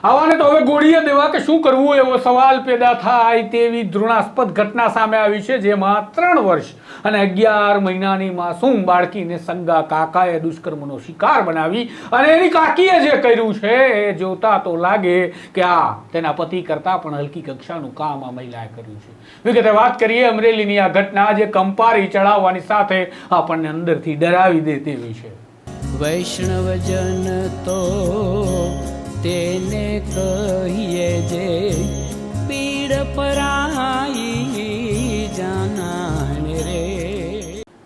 આવાને તો હવે ગોળીએ દેવા કે શું કરવું એવો સવાલ પેદા થાય તેવી ધૃણાસ્પદ ઘટના સામે આવી છે, જેમાં 3 વર્ષ અને 11 મહિનાની માસૂમ બાળકીને સગા કાકાએ દુષ્કર્મનો શિકાર બનાવી અને એની કાકીએ જે કર્યું છે એ જોતા તો લાગે કે આ તેના પતિ કરતા પણ હલકી કક્ષાનું કામ આ મહિલાએ કર્યું છે. વિગતે વાત કરીએ અમરેલીની આ ઘટના જે કંપારી ચડાવવાની સાથે આપણને અંદરથી ડરાવી દે તેવી છે. વૈષ્ણવજન તો તેને કહીએ જે પીડ પરાઈ જાનાને રે.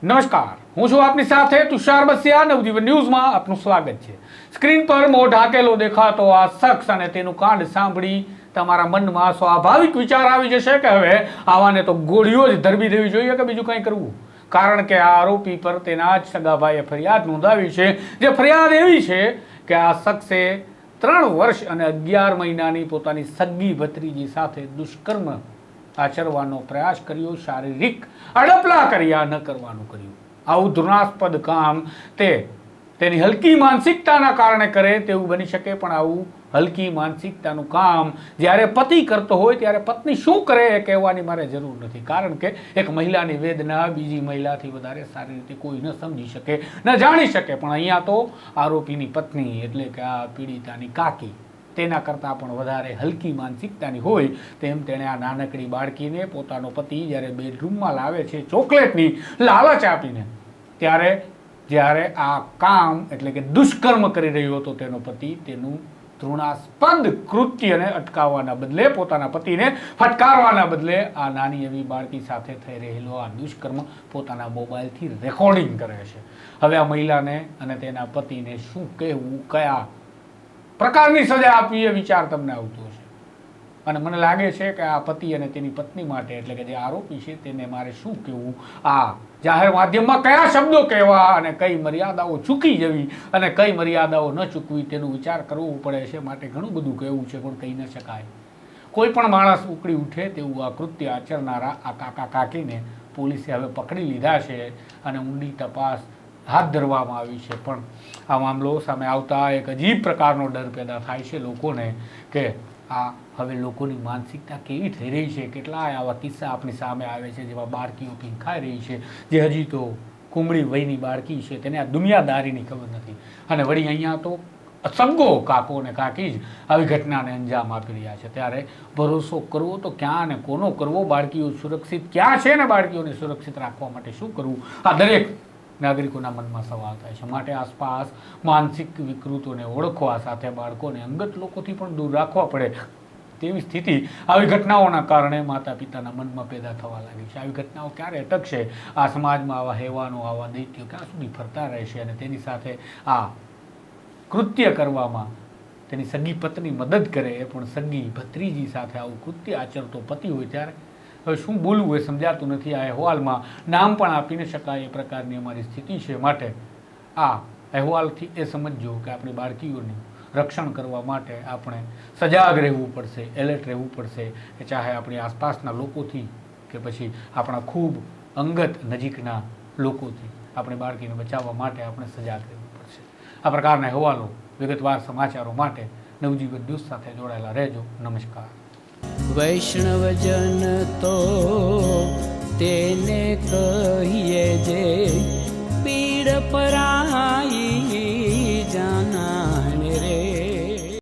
નમસ્કાર, હું છું આપની સાથે તુષાર બસિયા. નવજીવન ન્યૂઝમાં આપનું સ્વાગત છે. સ્ક્રીન પર મોં ઢાંકેલો દેખાતો આ શખ્સ અને તેનું કાંડ સાંભળી તમારા મનમાં સ્વાભાવિક વિચાર આવી જશે કે હવે આવાને તો ગોળીઓ જ ધરબી દેવી જોઈએ કે બીજું કંઈ કરવું. કારણ કે આ આરોપી પર તેના જ સગાભાઈએ ફરિયાદ નોંધાવી છે. જે ફરિયાદ એવી છે કે આ શખ્સે 3 વર્ષ અને 11 મહિનાની પોતાની સગી ભત્રીજી સાથે દુષ્કર્મ આચરવાનો પ્રયાસ કર્યો, શારીરિક અડપલા કર્યા, ન કરવાનું કર્યું. આવું ધૃણાસ્પદ કામ તેની હલકી માનસિકતાના કારણે કરે તેવું બની શકે, પણ આવું હલકી માનસિકતાનું કામ જ્યારે પતિ કરતો હોય ત્યારે પત્ની શું કરે એ કહેવાની મારે જરૂર નથી. કારણ કે એક મહિલાની વેદના બીજી મહિલાથી વધારે સારી રીતે કોઈ ન સમજી શકે, ન જાણી શકે. પણ અહીંયા તો આરોપીની પત્ની એટલે કે આ પીડિતાની કાકી તેના કરતાં પણ વધારે હલકી માનસિકતાની હોય તેમ તેણે આ નાનકડી બાળકીને પોતાનો પતિ જ્યારે બેડરૂમમાં લાવે છે ચોકલેટની લાલચ આપીને, જ્યારે આ કામ એટલે કે દુષ્કર્મ કરી રહ્યો હતો તેનો પતિ, તેનું તૃણાસ્પદ કૃત્યને અટકાવવાના બદલે, પોતાના પતિને ફટકારવાના બદલે આ નાની એવી બાળકી સાથે થઈ રહેલો આ દુષ્કર્મ પોતાના મોબાઈલથી રેકોર્ડિંગ કરે છે. હવે આ મહિલાને અને તેના પતિને શું કહેવું, કયા પ્રકારની સજા આપવી એ વિચાર તમને આવતો હશે. અને મને લાગે છે કે આ પતિ અને તેની પત્ની માટે એટલે કે જે આરોપી છે તેને મારે શું કહેવું, આ જાહેર માધ્યમમાં કયા શબ્દો કહેવા અને કઈ મર્યાદાઓ ચૂકી જવી અને કઈ મર્યાદાઓ ન ચૂકવી તેનો વિચાર કરવો પડે છે. માટે ઘણું બધું કહેવું છે પણ કહી ન શકાય. કોઈ પણ માણસ ઉકળી ઉઠે તેવું આ કૃત્ય આચરનારા આ કાકા કાકીને પોલીસે હવે પકડી લીધા છે અને ઊંડી તપાસ હાથ ધરવામાં આવી છે. પણ આ મામલો સામે આવતા એક અજીબ પ્રકારનો ડર પેદા થાય છે લોકોને કે આ હવે લોકોની માનસિકતા કેવી થઈ રહી છે. કેટલાય આવા કિસ્સા આપણી સામે આવે છે જેમાં બાળકીઓ પીંખાઈ રહી છે, જે હજી તો કુમળી વયની બાળકી છે, તેને આ દુનિયાદારીની ખબર નથી. અને વળી અહીંયા તો સગો કાકો અને કાકી જ આવી ઘટનાને અંજામ આપી રહ્યા છે. ત્યારે ભરોસો કરવો તો ક્યાં અને કોનો કરવો, બાળકીઓ સુરક્ષિત ક્યાં છે ને બાળકીઓને સુરક્ષિત રાખવા માટે શું કરવું, આ દરેક નાગરિકોના મનમાં સવાલ થાય છે. માટે આસપાસ માનસિક વિકૃતોને ઓળખવા સાથે બાળકોને અંગત લોકોથી પણ દૂર રાખવા પડે તેવી સ્થિતિ આવી ઘટનાઓના કારણે માતા પિતાના મનમાં પેદા થવા લાગી છે. આવી ઘટનાઓ ક્યારે અટકશે? આ સમાજમાં આવા હેવાનો, આવા દૈત્યો ક્યાં સુધી ફરતા રહેશે? અને તેની સાથે આ કૃત્ય કરવામાં તેની સગી પત્ની મદદ કરે, એ પણ સગી ભત્રીજી સાથે આવું કૃત્ય આચરતો પતિ હોય ત્યારે હવે શું બોલવું એ સમજાતું નથી. આ અહેવાલમાં નામ પણ આપી ન શકાય એ પ્રકારની અમારી સ્થિતિ છે. માટે આ અહેવાલથી એ સમજજો કે આપણી બાળકીઓનું રક્ષણ કરવા માટે આપણે સજાગ રહેવું પડશે, એલર્ટ રહેવું પડશે. એ ચાહે આપણી આસપાસના લોકોથી કે પછી આપણા ખૂબ અંગત નજીકના લોકોથી આપણી બાળકીને બચાવવા માટે આપણે સજાગ રહેવું પડશે. આ પ્રકારના અહેવાલો, વિગતવાર સમાચારો માટે નવજીવન ન્યૂઝ સાથે જોડાયેલા રહેજો. નમસ્કાર. વૈષ્ણવજન તો તેને કહીએ જે પીડ પરાઈ